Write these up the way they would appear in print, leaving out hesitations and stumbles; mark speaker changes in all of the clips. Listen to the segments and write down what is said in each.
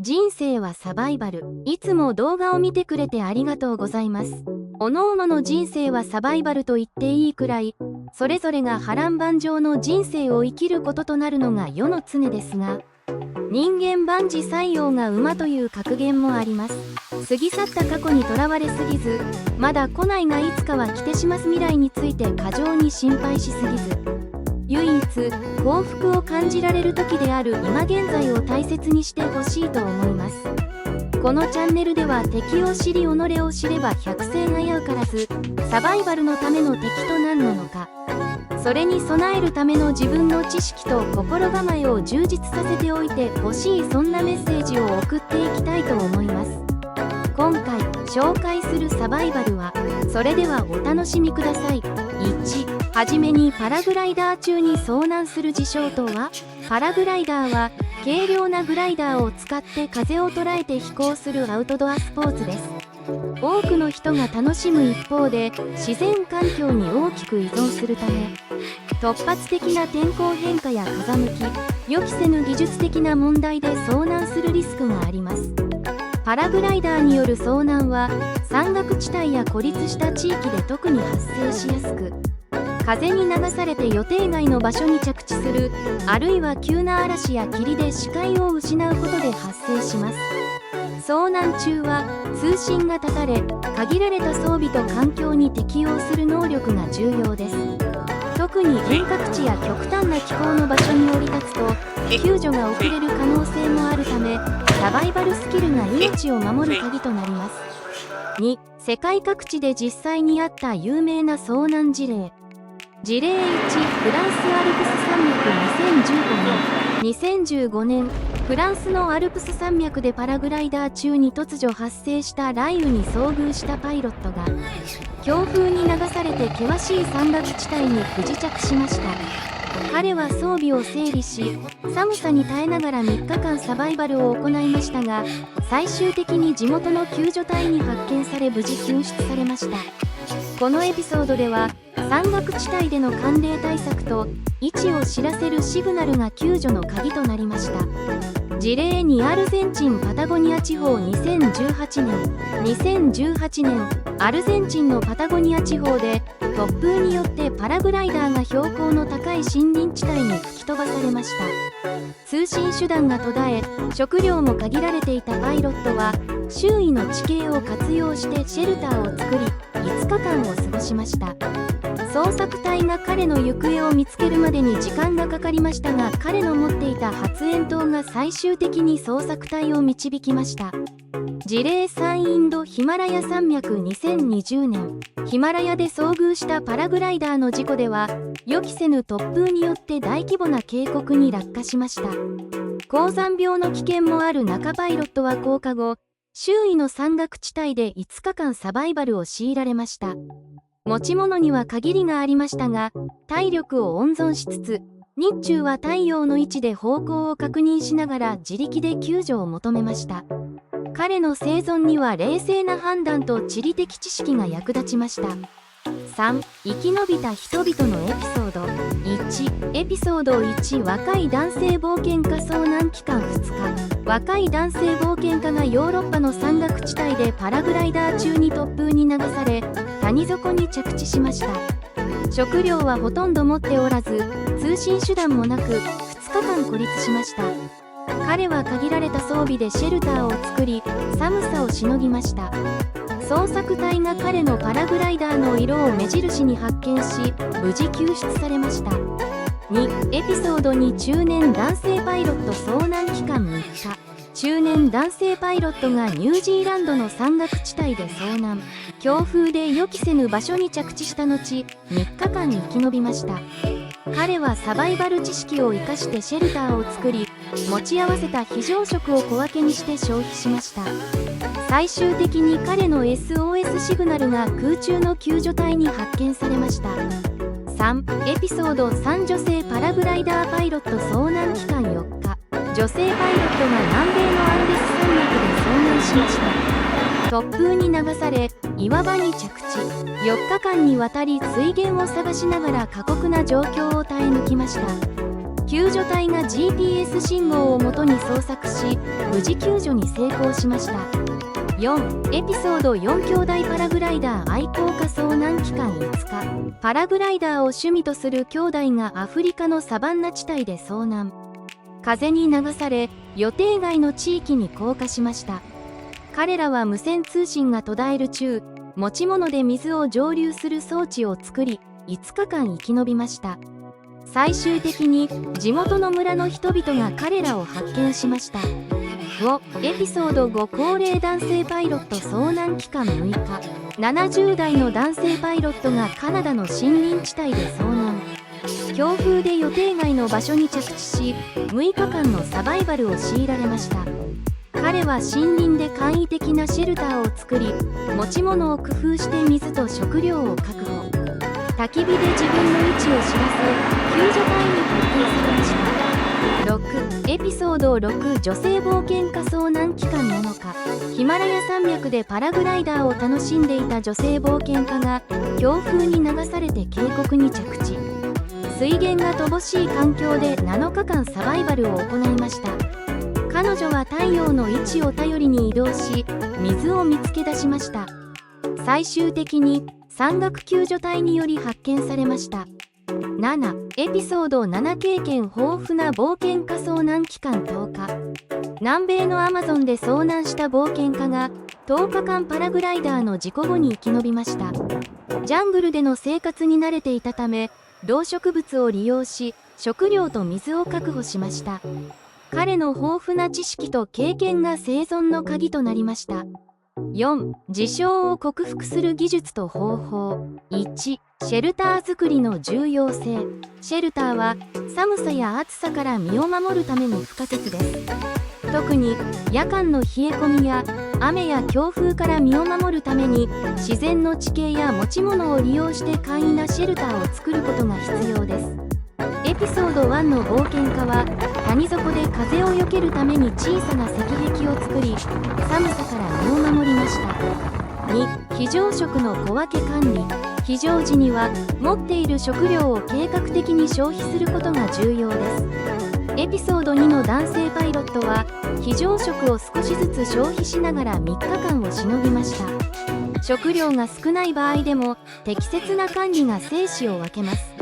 Speaker 1: 人生はサバイバル。いつも動画を見てくれてありがとうございます。おのおのの人生はサバイバルと言っていいくらい、それぞれが波乱万丈の人生を生きることとなるのが世の常ですが、人間万事採用が馬という格言もあります。過ぎ去った過去にとらわれすぎず、まだ来ないがいつかは来てします未来について過剰に心配しすぎず、唯一幸福を感じられる時である今現在を大切にしてほしいと思います。このチャンネルでは敵を知り己を知れば百戦危うからず、サバイバルのための敵と何なのか、それに備えるための自分の知識と心構えを充実させておいてほしい、そんなメッセージを送っていきたいと思います。今回紹介するサバイバルは、それではお楽しみください。1、はじめにパラグライダー中に遭難する事象とは。パラグライダーは軽量なグライダーを使って風を捉えて飛行するアウトドアスポーツです。多くの人が楽しむ一方で、自然環境に大きく依存するため、突発的な天候変化や風向き、予期せぬ技術的な問題で遭難するリスクがあります。パラグライダーによる遭難は山岳地帯や孤立した地域で特に発生しやすく、風に流されて予定外の場所に着地する、あるいは急な嵐や霧で視界を失うことで発生します。遭難中は通信が断たれ、限られた装備と環境に適応する能力が重要です。特に遠隔地や極端な気候の場所に降り立つと救助が遅れる可能性もあるため、サバイバルスキルが命を守る鍵となります。2、世界各地で実際にあった有名な遭難事例。事例1、フランスアルプス山脈2015年、フランスのアルプス山脈でパラグライダー中に突如発生した雷雨に遭遇したパイロットが、強風に流されて険しい山岳地帯に不時着しました。彼は装備を整理し、寒さに耐えながら3日間サバイバルを行いましたが、最終的に地元の救助隊に発見され無事救出されました。このエピソードでは、山岳地帯での寒冷対策と位置を知らせるシグナルが救助の鍵となりました。事例2、アルゼンチンパタゴニア地方2018年、アルゼンチンのパタゴニア地方で突風によってパラグライダーが標高の高い森林地帯に吹き飛ばされました。通信手段が途絶え、食料も限られていたパイロットは周囲の地形を活用してシェルターを作り、5日間を過ごしました。捜索隊が彼の行方を見つけるまでに時間がかかりましたが、彼の持っていた発煙筒が最終的に捜索隊を導きました。事例3、インドヒマラヤ山脈2020年、ヒマラヤで遭遇したパラグライダーの事故では、予期せぬ突風によって大規模な渓谷に落下しました。高山病の危険もある中、パイロットは降下後、周囲の山岳地帯で5日間サバイバルを強いられました。持ち物には限りがありましたが、体力を温存しつつ、日中は太陽の位置で方向を確認しながら自力で救助を求めました。彼の生存には冷静な判断と地理的知識が役立ちました。3、生き延びた人々のエピソード。1、エピソード1、若い男性冒険家遭難期間2日。若い男性冒険家がヨーロッパの山岳地帯でパラグライダー中に突風に流され、谷底に着地しました。食料はほとんど持っておらず、通信手段もなく2日間孤立しました。彼は限られた装備でシェルターを作り、寒さをしのぎました。捜索隊が彼のパラグライダーの色を目印に発見し、無事救出されました。2、エピソード2、中年男性パイロット遭難期間3日。中年男性パイロットがニュージーランドの山岳地帯で遭難。強風で予期せぬ場所に着地した後、3日間生き延びました。彼はサバイバル知識を生かしてシェルターを作り、持ち合わせた非常食を小分けにして消費しました。最終的に彼の SOS シグナルが空中の救助隊に発見されました。3、エピソード3、女性パラグライダーパイロット遭難期間4日。女性パイロットが南米のアンデス山脈で遭難しました。突風に流され、岩場に着地。4日間にわたり水源を探しながら過酷な状況を耐え抜きました。救助隊が GPS 信号をもとに捜索し、無事救助に成功しました。4. エピソード4兄弟パラグライダー愛好家遭難期間5日。パラグライダーを趣味とする兄弟がアフリカのサバンナ地帯で遭難。風に流され、予定外の地域に降下しました。彼らは無線通信が途絶える中、持ち物で水を蒸留する装置を作り、5日間生き延びました。最終的に地元の村の人々が彼らを発見しました。5. エピソード5高齢男性パイロット遭難期間6日。70代の男性パイロットがカナダの森林地帯で遭難。強風で予定外の場所に着地し、6日間のサバイバルを強いられました。彼は森林で簡易的なシェルターを作り、持ち物を工夫して水と食料を確保。焚き火で自分の位置を知らせ、救助隊に発見されました。6. エピソード6女性冒険家遭難期間7日。ヒマラヤ山脈でパラグライダーを楽しんでいた女性冒険家が強風に流されて渓谷に着地。水源が乏しい環境で7日間サバイバルを行いました。彼女は太陽の位置を頼りに移動し、水を見つけ出しました。最終的に山岳救助隊により発見されました。7. エピソード7経験豊富な冒険家遭難期間10日。南米のアマゾンで遭難した冒険家が10日間パラグライダーの事故後に生き延びました。ジャングルでの生活に慣れていたため、動植物を利用し食料と水を確保しました。彼の豊富な知識と経験が生存の鍵となりました。4. 事象を克服する技術と方法。1. シェルター作りの重要性。シェルターは寒さや暑さから身を守るために不可欠です。特に夜間の冷え込みや雨や強風から身を守るために自然の地形や持ち物を利用して簡易なシェルターを作ることが必要です。エピソード1の冒険家は谷底で風を避けるために小さな石壁を作り、寒さから身を守りました。2. 非常食の小分け管理。非常時には持っている食料を計画的に消費することが重要です。エピソード2の男性パイロットは非常食を少しずつ消費しながら3日間をしのぎました。食料が少ない場合でも適切な管理が生死を分けます。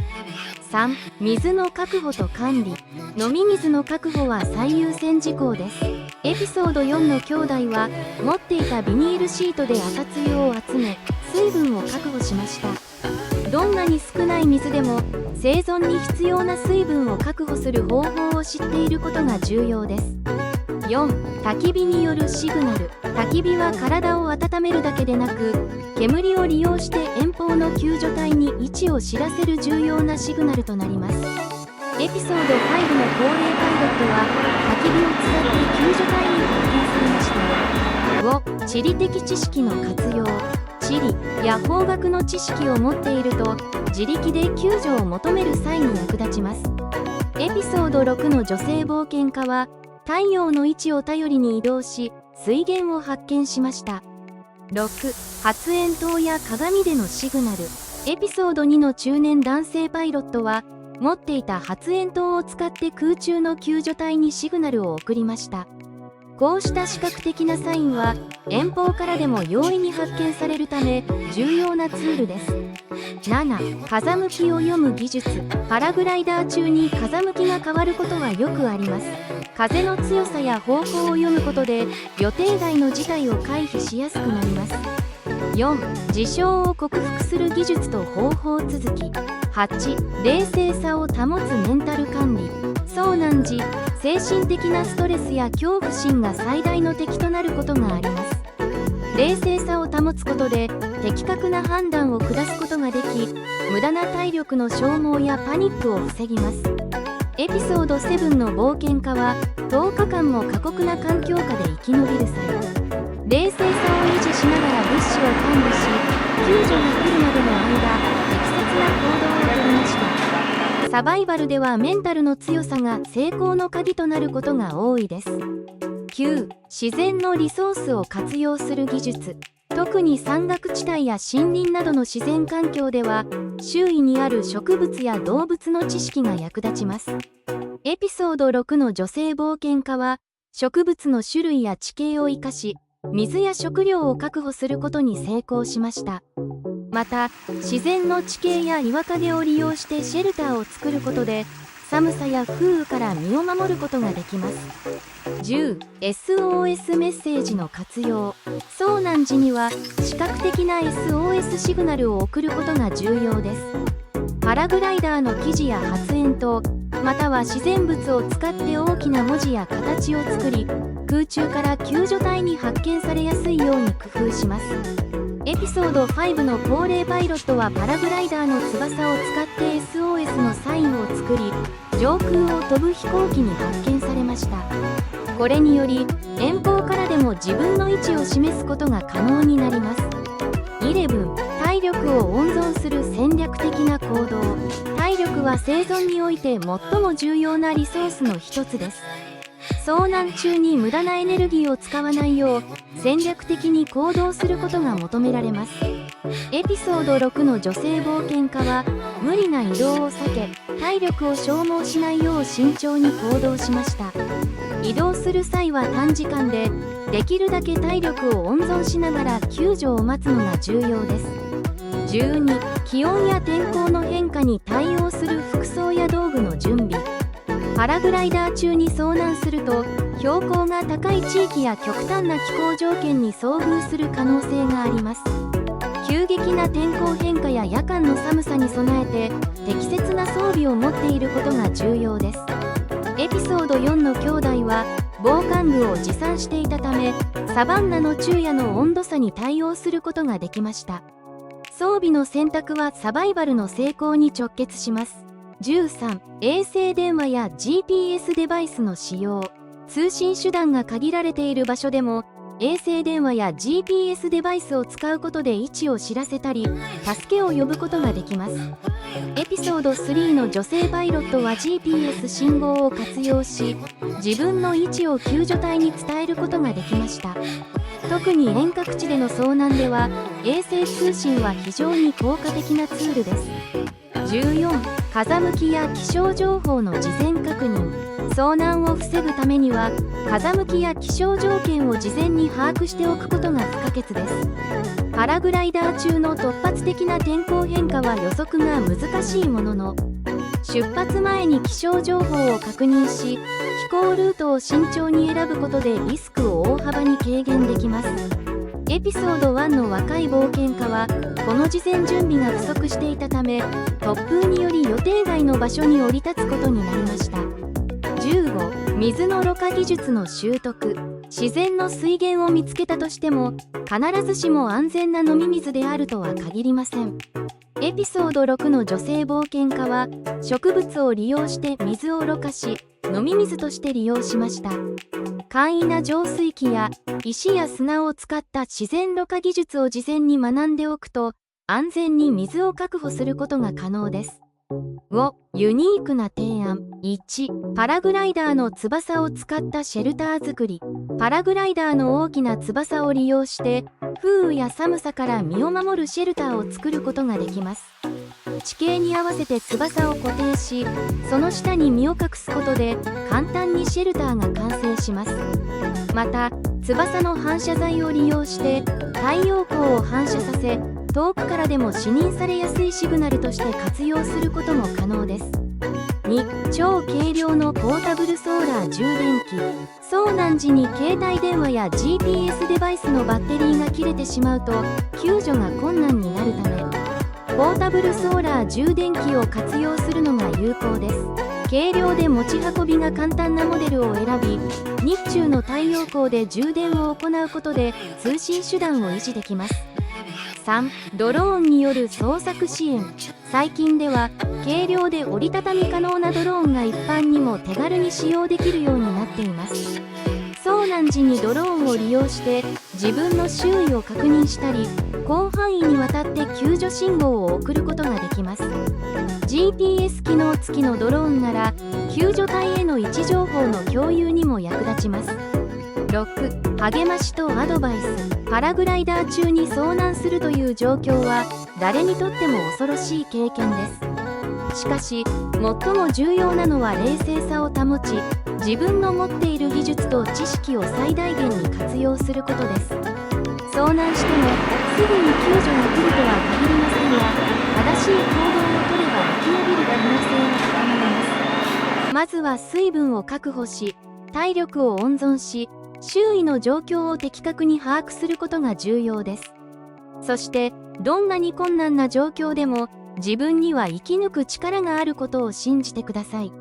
Speaker 1: 3. 水の確保と管理。飲み水の確保は最優先事項です。エピソード4の兄弟は持っていたビニールシートで赤つゆを集め水分を確保しました。どんなに少ない水でも生存に必要な水分を確保する方法を知っていることが重要です。4. 焚き火によるシグナル。焚き火は体を温めるだけでなく、煙を利用して遠方の救助隊に位置を知らせる重要なシグナルとなります。エピソード5の高齢パイロットは焚き火を使って救助隊に発見されました。5. 地理的知識の活用。地理や法学の知識を持っていると自力で救助を求める際に役立ちます。エピソード6の女性冒険家は太陽の位置を頼りに移動し水源を発見しました。6. 発煙筒や鏡でのシグナル。エピソード2の中年男性パイロットは持っていた発煙筒を使って空中の救助隊にシグナルを送りました。こうした視覚的なサインは遠方からでも容易に発見されるため重要なツールです。7. 風向きを読む技術。パラグライダー中に風向きが変わることはよくあります。風の強さや方向を読むことで予定外の事態を回避しやすくなります。4. 事象を克服する技術と方法続き。8. 冷静さを保つメンタル管理。遭難時、精神的なストレスや恐怖心が最大の敵となることがあります。冷静さを保つことで的確な判断を下すことができ、無駄な体力の消耗やパニックを防ぎます。エピソード7の冒険家は10日間も過酷な環境下で生き延びる際、冷静さを維持しながら物資を管理し、救助が来るまでの間適切な行動をとりました。サバイバルではメンタルの強さが成功の鍵となることが多いです。9. 自然のリソースを活用する技術。特に山岳地帯や森林などの自然環境では、周囲にある植物や動物の知識が役立ちます。エピソード6の女性冒険家は、植物の種類や地形を生かし、水や食料を確保することに成功しました。また、自然の地形や岩陰を利用してシェルターを作ることで、寒さや風雨から身を守ることができます。10. SOS メッセージの活用。遭難時には視覚的な SOS シグナルを送ることが重要です。パラグライダーの生地や発煙筒、または自然物を使って大きな文字や形を作り、空中から救助隊に発見されやすいように工夫します。エピソード5の高齢パイロットはパラグライダーの翼を使って SOS のサインを作り、上空を飛ぶ飛行機に発見されました。これにより遠方からでも自分の位置を示すことが可能になります。11. 体力を温存する戦略的な行動。体力は生存において最も重要なリソースの一つです。遭難中に無駄なエネルギーを使わないよう戦略的に行動することが求められます。エピソード6の女性冒険家は無理な移動を避け、体力を消耗しないよう慎重に行動しました。移動する際は短時間でできるだけ体力を温存しながら救助を待つのが重要です。12. 気温や天候の変化に対応する服装や道具の準備。パラグライダー中に遭難すると、標高が高い地域や極端な気候条件に遭遇する可能性があります。急激な天候変化や夜間の寒さに備えて適切な装備を持っていることが重要です。エピソード4の兄弟は防寒具を持参していたため、サバンナの昼夜の温度差に対応することができました。装備の選択はサバイバルの成功に直結します。13. 衛星電話や GPS デバイスの使用。通信手段が限られている場所でも衛星電話や GPS デバイスを使うことで位置を知らせたり助けを呼ぶことができます。エピソード3の女性パイロットは GPS 信号を活用し、自分の位置を救助隊に伝えることができました。特に遠隔地での遭難では衛星通信は非常に効果的なツールです。14. 風向きや気象情報の事前確認。遭難を防ぐためには風向きや気象条件を事前に把握しておくことが不可欠です。パラグライダー中の突発的な天候変化は予測が難しいものの、出発前に気象情報を確認し、飛行ルートを慎重に選ぶことでリスクを大幅に軽減できます。エピソード1の若い冒険家はこの事前準備が不足していたため、突風により予定外の場所に降り立つことになりました。15. 水のろ過技術の習得。自然の水源を見つけたとしても必ずしも安全な飲み水であるとは限りません。エピソード6の女性冒険家は植物を利用して水をろ過し、飲み水として利用しました。簡易な浄水器や石や砂を使った自然ろ過技術を事前に学んでおくと安全に水を確保することが可能です。5. ユニークな提案。1. パラグライダーの翼を使ったシェルター作り。パラグライダーの大きな翼を利用して風雨や寒さから身を守るシェルターを作ることができます。地形に合わせて翼を固定し、その下に身を隠すことで簡単にシェルターが完成します。また翼の反射材を利用して太陽光を反射させ、遠くからでも視認されやすいシグナルとして活用することも可能です。2. 超軽量のポータブルソーラー充電器。遭難時に携帯電話や GPS デバイスのバッテリーが切れてしまうと救助が困難になるため、ポータブルソーラー充電器を活用するのが有効です。軽量で持ち運びが簡単なモデルを選び、日中の太陽光で充電を行うことで通信手段を維持できます。3. ドローンによる捜索支援。最近では軽量で折りたたみ可能なドローンが一般にも手軽に使用できるようになっています。遭難時にドローンを利用して自分の周囲を確認したり、広範囲にわたって救助信号を送ることができます。GPS 機能付きのドローンなら救助隊への位置情報の共有にも役立ちます。6、励ましとアドバイス。パラグライダー中に遭難するという状況は誰にとっても恐ろしい経験です。しかし、最も重要なのは冷静さを保ち、自分の持っている技術と知識を最大限に活用することです。遭難してもすぐに救助が来るとは限りませんが、正しい行動をとれば生き延びる可能性が高まります。まずは水分を確保し、体力を温存し、周囲の状況を的確に把握することが重要です。そして、どんなに困難な状況でも、自分には生き抜く力があることを信じてください。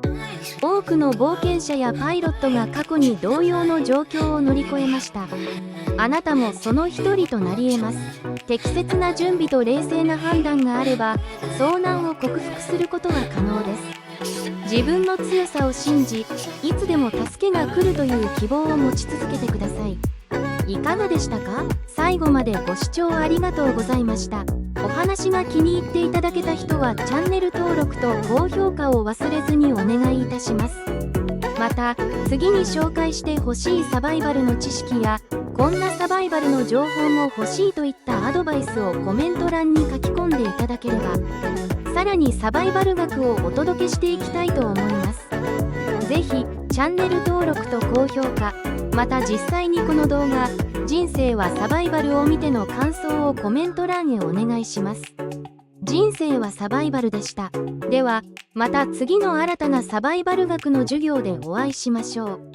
Speaker 1: 多くの冒険者やパイロットが過去に同様の状況を乗り越えました。あなたもその一人となり得ます。適切な準備と冷静な判断があれば、遭難を克服することが可能です。自分の強さを信じ、いつでも助けが来るという希望を持ち続けてください。いかがでしたか？最後までご視聴ありがとうございました。お話が気に入っていただけた人はチャンネル登録と高評価を忘れずにお願いいたします。また、次に紹介してほしいサバイバルの知識や、こんなサバイバルの情報も欲しいといったアドバイスをコメント欄に書き込んでいただければ、さらにサバイバル学をお届けしていきたいと思います。ぜひ、チャンネル登録と高評価、また実際にこの動画、人生はサバイバルを見ての感想をコメント欄へお願いします。人生はサバイバルでした。では、また次の新たなサバイバル学の授業でお会いしましょう。